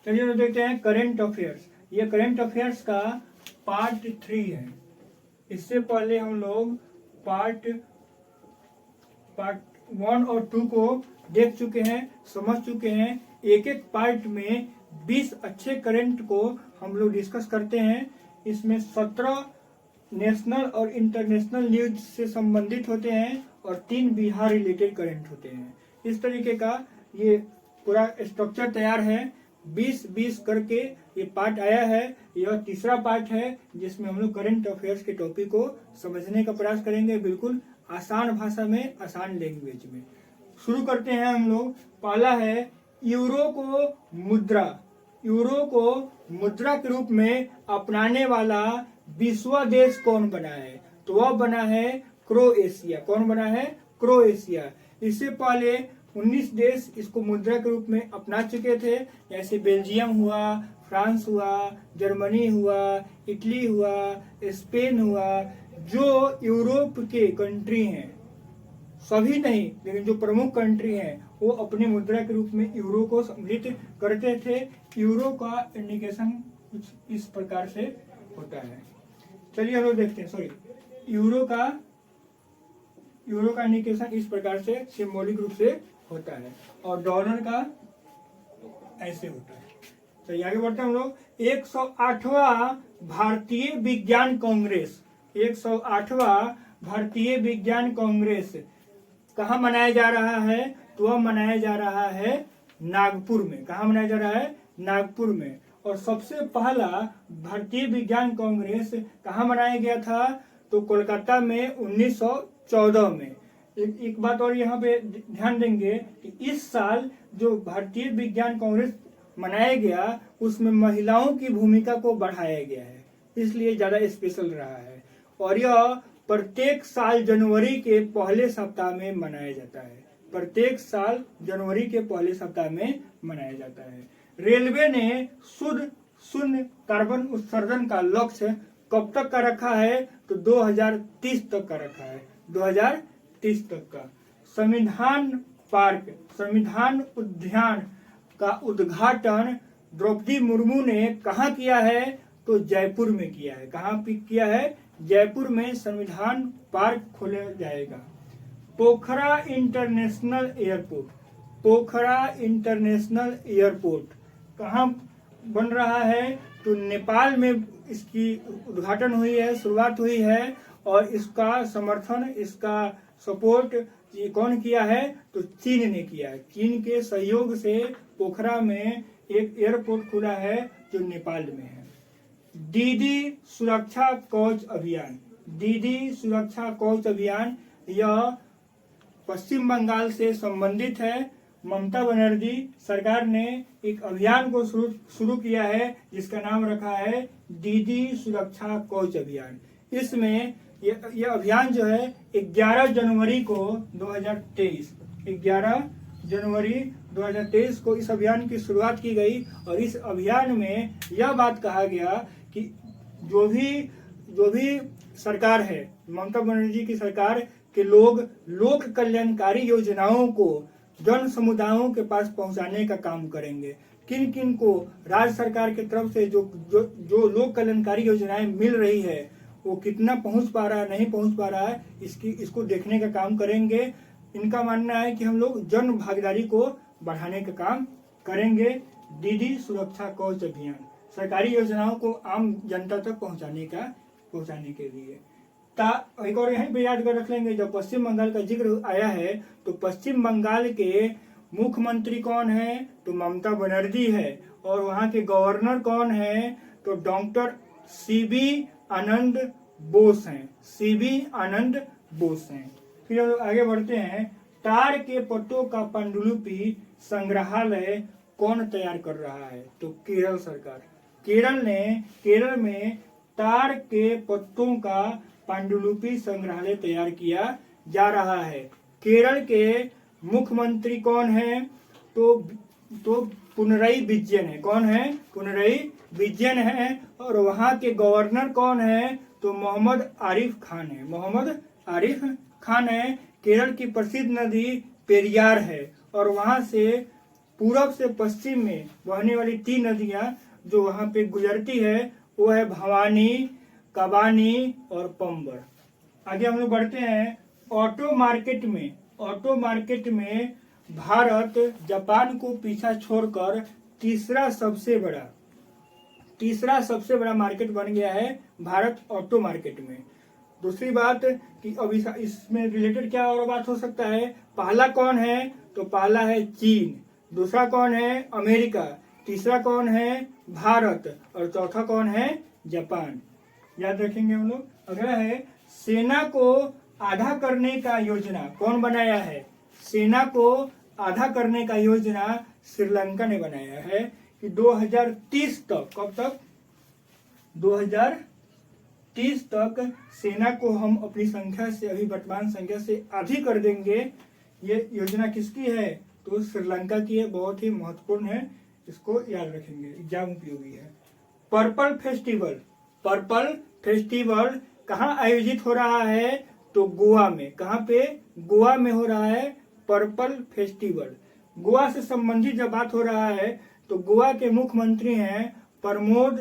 चलिए तो देखते हैं करंट अफेयर्स। ये करंट अफेयर्स का पार्ट 3 है। इससे पहले हम लोग पार्ट 1 और 2 को देख चुके हैं, समझ चुके हैं। एक एक पार्ट में 20 अच्छे करंट को हम लोग डिस्कस करते हैं। इसमें 17 नेशनल और इंटरनेशनल न्यूज से संबंधित होते हैं और 3 बिहार रिलेटेड करंट होते हैं। इस तरीके का ये पूरा स्ट्रक्चर तैयार है। 20-20 करके ये पार्ट आया है। यह तीसरा पार्ट है जिसमें हम लोग करंट अफेयर्स के टॉपिक को समझने का प्रयास करेंगे, बिल्कुल आसान भाषा में, आसान लैंग्वेज में। शुरू करते हैं हम लोग। पहला है यूरो को मुद्रा। यूरो को मुद्रा के रूप में अपनाने वाला विश्व देश कौन बना है? तो वह बना है क्रोएशिया। कौन बना है? क्रोएशिया। इससे पहले 19 देश इसको मुद्रा के रूप में अपना चुके थे, जैसे बेल्जियम हुआ, फ्रांस हुआ, जर्मनी हुआ, इटली हुआ, स्पेन हुआ। जो यूरोप के कंट्री हैं, सभी नहीं लेकिन जो प्रमुख कंट्री हैं, वो अपनी मुद्रा के रूप में यूरो को सम्मिलित करते थे। यूरो का इंडिकेशन कुछ इस प्रकार से होता है। चलिए हम लोग देखते हैं। सॉरी, यूरो का इंडिकेशन इस प्रकार से सिंबॉलिक रूप से होता है और डॉलर का ऐसे होता है। चलिए आगे बढ़ते हैं हम लोग। 108वां भारतीय विज्ञान कांग्रेस। 108वां भारतीय विज्ञान कांग्रेस कहाँ मनाया जा रहा है? तो वह मनाया जा रहा है नागपुर में। कहाँ मनाया जा रहा है? नागपुर में। और सबसे पहला भारतीय विज्ञान कांग्रेस कहाँ मनाया गया था? तो कोलकाता में 1914 में। एक बात और यहाँ पे ध्यान देंगे कि इस साल जो भारतीय विज्ञान कांग्रेस मनाया गया उसमें महिलाओं की भूमिका को बढ़ाया गया है, इसलिए ज्यादा स्पेशल रहा है। और यह प्रत्येक साल जनवरी के पहले सप्ताह में मनाया जाता है। प्रत्येक साल जनवरी के पहले सप्ताह में मनाया जाता है। रेलवे ने शुद्ध शून्य कार्बन उत्सर्जन का लक्ष्य कब तक का रखा है? तो 2030 तक का रखा है। 2030 तक का। संविधान पार्क, संविधान उद्यान का उद्घाटन द्रौपदी मुर्मू ने कहाँ किया है? तो जयपुर में किया है। कहाँ किया है? जयपुर में संविधान पार्क खोला जाएगा। पोखरा इंटरनेशनल एयरपोर्ट। पोखरा इंटरनेशनल एयरपोर्ट कहाँ बन रहा है? तो नेपाल में इसकी उद्घाटन हुई है, शुरुआत हुई है। और इसका समर्थन, इसका सपोर्ट ये कौन किया है? तो चीन ने किया है। चीन के सहयोग से पोखरा में एक एयरपोर्ट खुला है जो नेपाल में है। दीदी सुरक्षा कवच अभियान। दीदी सुरक्षा कवच अभियान यह पश्चिम बंगाल से संबंधित है। ममता बनर्जी सरकार ने एक अभियान को शुरू किया है जिसका नाम रखा है दीदी सुरक्षा कवच अभियान। इसमें यह अभियान जो है 11 जनवरी को 2023 11 जनवरी 2023 को इस अभियान की शुरुआत की गई। और इस अभियान में यह बात कहा गया कि जो भी सरकार है, ममता बनर्जी की सरकार के लोग लोक कल्याणकारी योजनाओं को जन समुदायों के पास पहुंचाने का काम करेंगे। किन किन को राज्य सरकार की तरफ से जो लोक कल्याणकारी योजनाएं मिल रही है वो कितना पहुंच पा रहा है, नहीं पहुंच पा रहा है, इसको देखने का काम करेंगे। इनका मानना है कि हम लोग जन भागीदारी को बढ़ाने का काम करेंगे। दीदी सुरक्षा कवच अभियान सरकारी योजनाओं को आम जनता तक पहुंचाने के लिए। एक और यहीं पे याद कर रख लेंगे, जब पश्चिम बंगाल का जिक्र आया है तो पश्चिम बंगाल के मुख्यमंत्री कौन है? तो ममता बनर्जी है। और वहां के गवर्नर कौन है? तो डॉक्टर सीबी आनंद बोस हैं। सीबी आनंद बोस हैं। फिर हम लोग आगे बढ़ते हैं। तार के पत्तों का पांडुलिपि संग्रहालय कौन तैयार कर रहा है? तो केरल सरकार। केरल में तार के पत्तों का पांडुलिपि संग्रहालय तैयार किया जा रहा है। केरल के मुख्यमंत्री कौन है? तो पिनरई विजयन है। कौन है? पिनरई विजयन है। और वहां के गवर्नर कौन है? तो मोहम्मद आरिफ खान है। मोहम्मद आरिफ खान है। केरल की प्रसिद्ध नदी पेरियार है और वहां से पूरब से पश्चिम में बहने वाली 3 नदियां जो वहां पे गुजरती है वो है भवानी, कबानी और पंबर। आगे हम लोग बढ़ते हैं। ऑटो मार्केट में भारत जापान को पीछा छोड़कर तीसरा सबसे बड़ा मार्केट बन गया है भारत ऑटो मार्केट में। दूसरी बात कि अब इसमें रिलेटेड क्या और बात हो सकता है, पहला कौन है, तो पहला है चीन, दूसरा कौन है अमेरिका, तीसरा कौन है भारत और चौथा कौन है जापान। याद रखेंगे हम लोग। अगला है सेना को आधा करने का योजना कौन बनाया है। सेना को आधा करने का योजना श्रीलंका ने बनाया है कि 2030 तक, कब तक, 2030 तक सेना को हम अपनी संख्या से, अभी वर्तमान संख्या से आधी कर देंगे। ये योजना किसकी है, तो श्रीलंका की है। बहुत ही महत्वपूर्ण है, इसको याद रखेंगे, एग्जाम उपयोगी है। पर्पल फेस्टिवल कहाँ आयोजित हो रहा है, तो गोवा में। कहाँ पे, गोवा में हो रहा है पर्पल फेस्टिवल। गोवा से संबंधित जब बात हो रहा है तो गोवा के मुख्यमंत्री हैं प्रमोद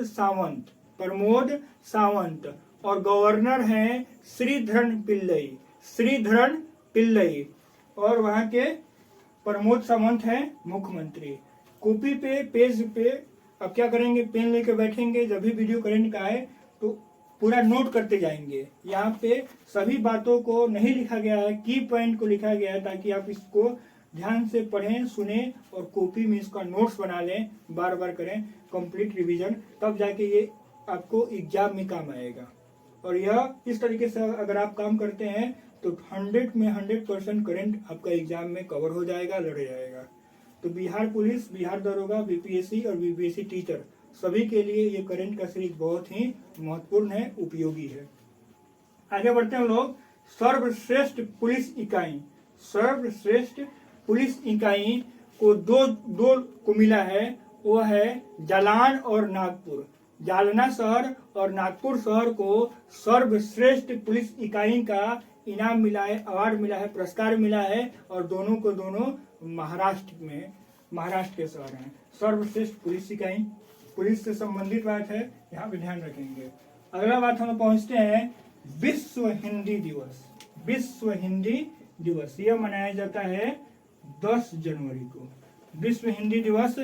सावंत और गवर्नर हैं श्रीधरन पिल्लई और वहां के प्रमोद सावंत हैं मुख्यमंत्री। कॉपी पे, पेज पे अब क्या करेंगे, पेन लेके बैठेंगे, जब भी वीडियो करंट का है तो पूरा नोट करते जाएंगे। यहाँ पे सभी बातों को नहीं लिखा गया है, की पॉइंट को लिखा गया है ताकि आप इसको ध्यान से पढ़ें, सुने और कॉपी में इसका नोट्स बना लें, बार बार करें कंप्लीट रिवीजन, तब जाके ये आपको एग्जाम में काम आएगा। और यह इस तरीके से अगर आप काम करते हैं तो 100 में 100% करंट आपका एग्जाम में कवर हो जाएगा, लड़ जाएगा। तो बिहार पुलिस, बिहार दरोगा, बीपीएससी और बीपीएससी टीचर सभी के लिए ये करंट का सीरीज बहुत ही महत्वपूर्ण है, उपयोगी है। आगे बढ़ते हैं हम लोग। सर्वश्रेष्ठ पुलिस इकाई को दो को मिला है, वो है जालान और नागपुर। जालना शहर और नागपुर शहर को सर्वश्रेष्ठ पुलिस इकाई का इनाम मिला है, अवार्ड मिला है, पुरस्कार मिला है और दोनों को दोनों महाराष्ट्र के शहर हैं। सर्वश्रेष्ठ पुलिस इकाई, पुलिस से संबंधित बात है, यहाँ पे ध्यान रखेंगे। अगला बात हम पहुंचते हैं विश्व हिंदी दिवस। यह मनाया जाता है 10 जनवरी को। विश्व हिंदी दिवस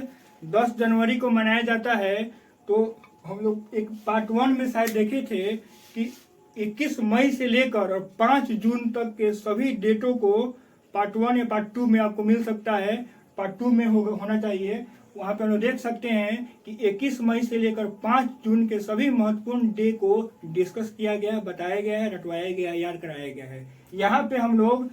10 जनवरी को मनाया जाता है। तो हम लोग एक पार्ट 1 में शायद देखे थे कि 21 मई से लेकर और 5 जून तक के सभी डेटों को पार्ट 1 या पार्ट 2 में आपको मिल सकता है। पार्ट 2 में होना चाहिए। वहां पे हम लोग देख सकते हैं कि 21 मई से लेकर 5 जून के सभी महत्वपूर्ण डे को डिस्कस किया गया, बताया गया है, रटवाया गया है, याद कराया गया है। यहाँ पे हम लोग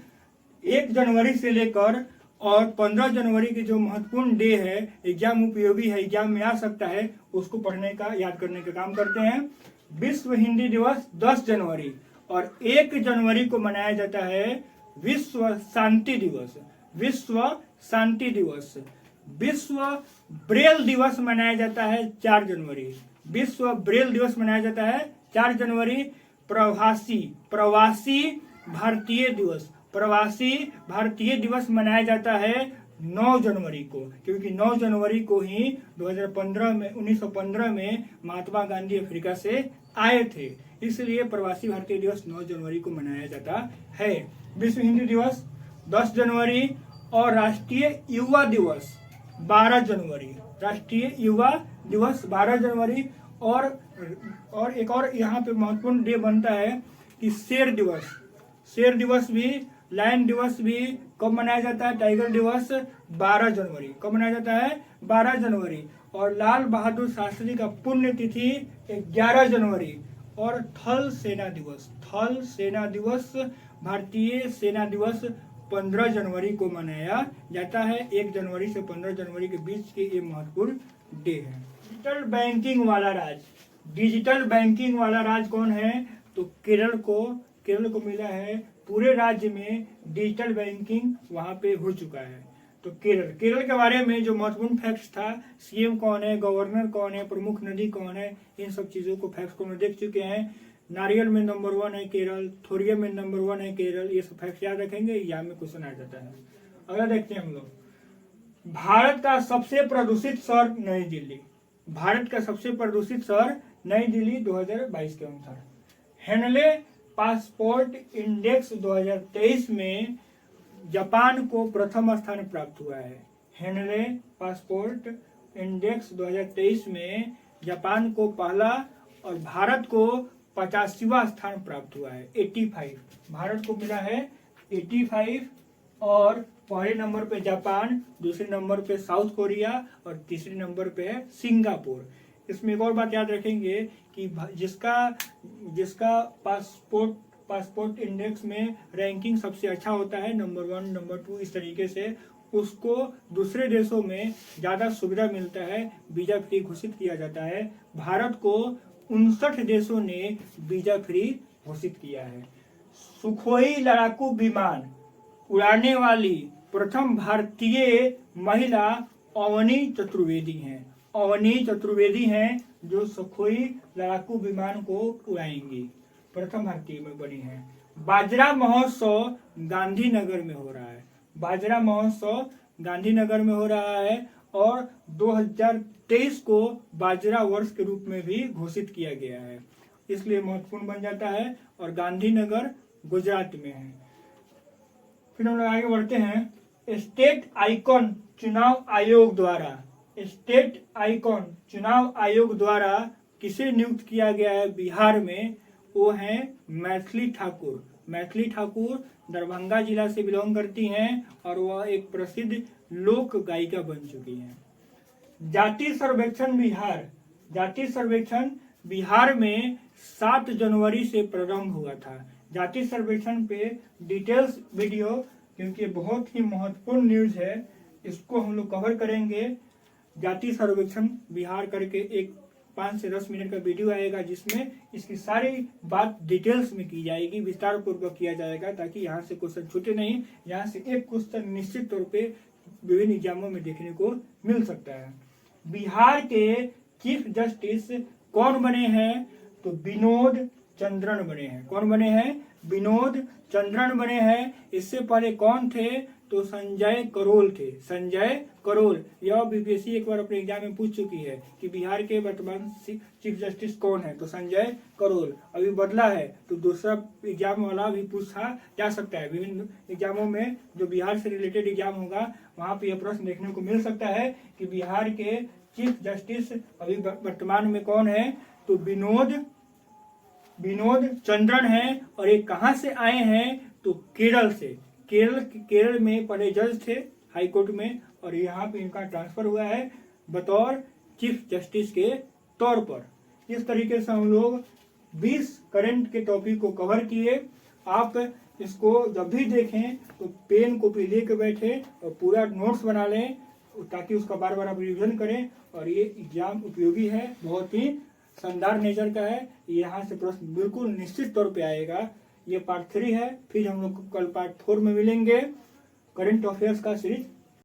1 जनवरी से लेकर और 15 जनवरी के जो महत्वपूर्ण डे है, एग्जाम उपयोगी है, एग्जाम में आ सकता है, उसको पढ़ने का, याद करने का काम करते हैं। विश्व हिंदी दिवस 10 जनवरी और 1 जनवरी को मनाया जाता है विश्व शांति दिवस। विश्व ब्रेल दिवस मनाया जाता है 4 जनवरी। विश्व ब्रेल दिवस मनाया जाता है 4 जनवरी। प्रवासी भारतीय दिवस मनाया जाता है 9 जनवरी को, क्योंकि 9 जनवरी को ही 1915 में महात्मा गांधी अफ्रीका से आए थे, इसलिए प्रवासी भारतीय दिवस 9 जनवरी को मनाया जाता है। विश्व हिंदी दिवस 10 जनवरी और राष्ट्रीय युवा दिवस 12 जनवरी। राष्ट्रीय युवा दिवस 12 जनवरी और एक और यहाँ पे महत्वपूर्ण डे बनता है कि शेर दिवस भी, लायन दिवस भी कब मनाया जाता है, टाइगर दिवस 12 जनवरी। कब मनाया जाता है, 12 जनवरी। और लाल बहादुर शास्त्री का पुण्यतिथि 11 जनवरी। और थल सेना दिवस, भारतीय सेना दिवस 15 जनवरी को मनाया जाता है। 1 जनवरी से 15 जनवरी के बीच के ये महत्वपूर्ण डे है। डिजिटल बैंकिंग वाला राज्य कौन है, तो केरल को मिला है। पूरे राज्य में डिजिटल बैंकिंग वहां पे हो चुका है। तो केरल के बारे में जो महत्वपूर्ण फैक्ट्स था, सीएम कौन है, गवर्नर कौन है, प्रमुख नदी कौन है, इन सब चीजों को फैक्ट्स को हम देख चुके हैं। नारियल में नंबर 1 है केरल, थोरियम में नंबर 1 है केरल। ये सब फैक्ट्स याद रखेंगे, एग्जाम में क्वेश्चन आ जाता है। अगला देखते हैं हम लोग भारत का सबसे प्रदूषित शहर नई दिल्ली। भारत का सबसे प्रदूषित शहर नई दिल्ली 2022 के अनुसार। हेनले पासपोर्ट इंडेक्स 2023 में जापान को प्रथम स्थान प्राप्त हुआ है। हेनले पासपोर्ट इंडेक्स 2023 में जापान को पहला और भारत को 85वां स्थान प्राप्त हुआ है। 85 भारत को मिला है 85 और पहले नंबर पे जापान, दूसरे नंबर पे साउथ कोरिया और तीसरे नंबर पे है सिंगापुर। इसमें एक और बात याद रखेंगे कि जिसका पासपोर्ट इंडेक्स में रैंकिंग सबसे अच्छा होता है, नंबर 1 नंबर 2 इस तरीके से, उसको दूसरे देशों में ज़्यादा सुविधा मिलता है, वीजा फ्री घोषित किया जाता है। भारत को 59 देशों ने वीजा फ्री घोषित किया है। सुखोई लड़ाकू विमान उड़ाने वाली प्रथम भारतीय महिला अवनी चतुर्वेदी हैं। अवनी चतुर्वेदी हैं जो सुखोई लड़ाकू विमान को उड़ाएंगी, प्रथम भारतीय में बनी है। बाजरा महोत्सव गांधीनगर में हो रहा है। बाजरा महोत्सव गांधीनगर में हो रहा है और 2023 को बाजरा वर्ष के रूप में भी घोषित किया गया है, इसलिए महत्वपूर्ण बन जाता है और गांधीनगर गुजरात में है। फिर हम लोग आगे बढ़ते हैं। स्टेट आइकॉन चुनाव आयोग द्वारा किसे नियुक्त किया गया है बिहार में? वो है मैथिली ठाकुर। मैथिली ठाकुर दरभंगा जिला से बिलोंग करती हैं और वह एक प्रसिद्ध लोक गायिका बन चुकी हैं। जाति सर्वेक्षण बिहार में 7 जनवरी से प्रारंभ हुआ था। जाति सर्वेक्षण पे डिटेल्स वीडियो, क्योंकि बहुत ही महत्वपूर्ण न्यूज है, इसको हम लोग कवर करेंगे। जाति सर्वेक्षण बिहार करके एक 5 से 10 मिनट का वीडियो आएगा जिसमें इसकी सारी बात डिटेल्स में की जाएगी, विस्तार पूर्वक किया जाएगा, ताकि यहाँ से क्वेश्चन छूटे नहीं। यहाँ से एक क्वेश्चन निश्चित तौर पे विभिन्न एग्जामों में देखने को मिल सकता है। बिहार के चीफ जस्टिस कौन बने हैं? तो विनोद चंद्रन बने हैं। कौन बने हैं? विनोद चंद्रन बने हैं। इससे पहले कौन थे? तो संजय करोल थे। संजय करोल। यह बीपीएससी एक बार अपने एग्जाम में पूछ चुकी है कि बिहार के वर्तमान चीफ जस्टिस कौन है, तो संजय करोल। अभी बदला है तो दूसरा एग्जाम वाला भी पूछा जा सकता है। विभिन्न एग्जामों में जो बिहार से रिलेटेड एग्जाम होगा वहां पे यह प्रश्न देखने को मिल सकता है कि बिहार के चीफ जस्टिस अभी वर्तमान में कौन है? तो विनोद चंद्रन है। और ये कहाँ से आए हैं? तो केरल से। केरल में पहले जज थे हाई कोर्ट में और यहाँ पे इनका ट्रांसफर हुआ है बतौर चीफ जस्टिस के तौर पर। इस तरीके से हम लोग 20 करंट के टॉपिक को कवर किए। आप इसको जब भी देखें तो पेन कॉपी लेके बैठे और पूरा नोट्स बना लें ताकि उसका बार बार आप रिविजन करें। और ये एग्जाम उपयोगी है, बहुत ही शानदार नेचर का है। यहाँ से प्रश्न बिल्कुल निश्चित तौर पे आएगा। ये पार्ट 3 है, फिर हम लोग कल पार्ट 4 में मिलेंगे। करंट अफेयर्स का सीरीज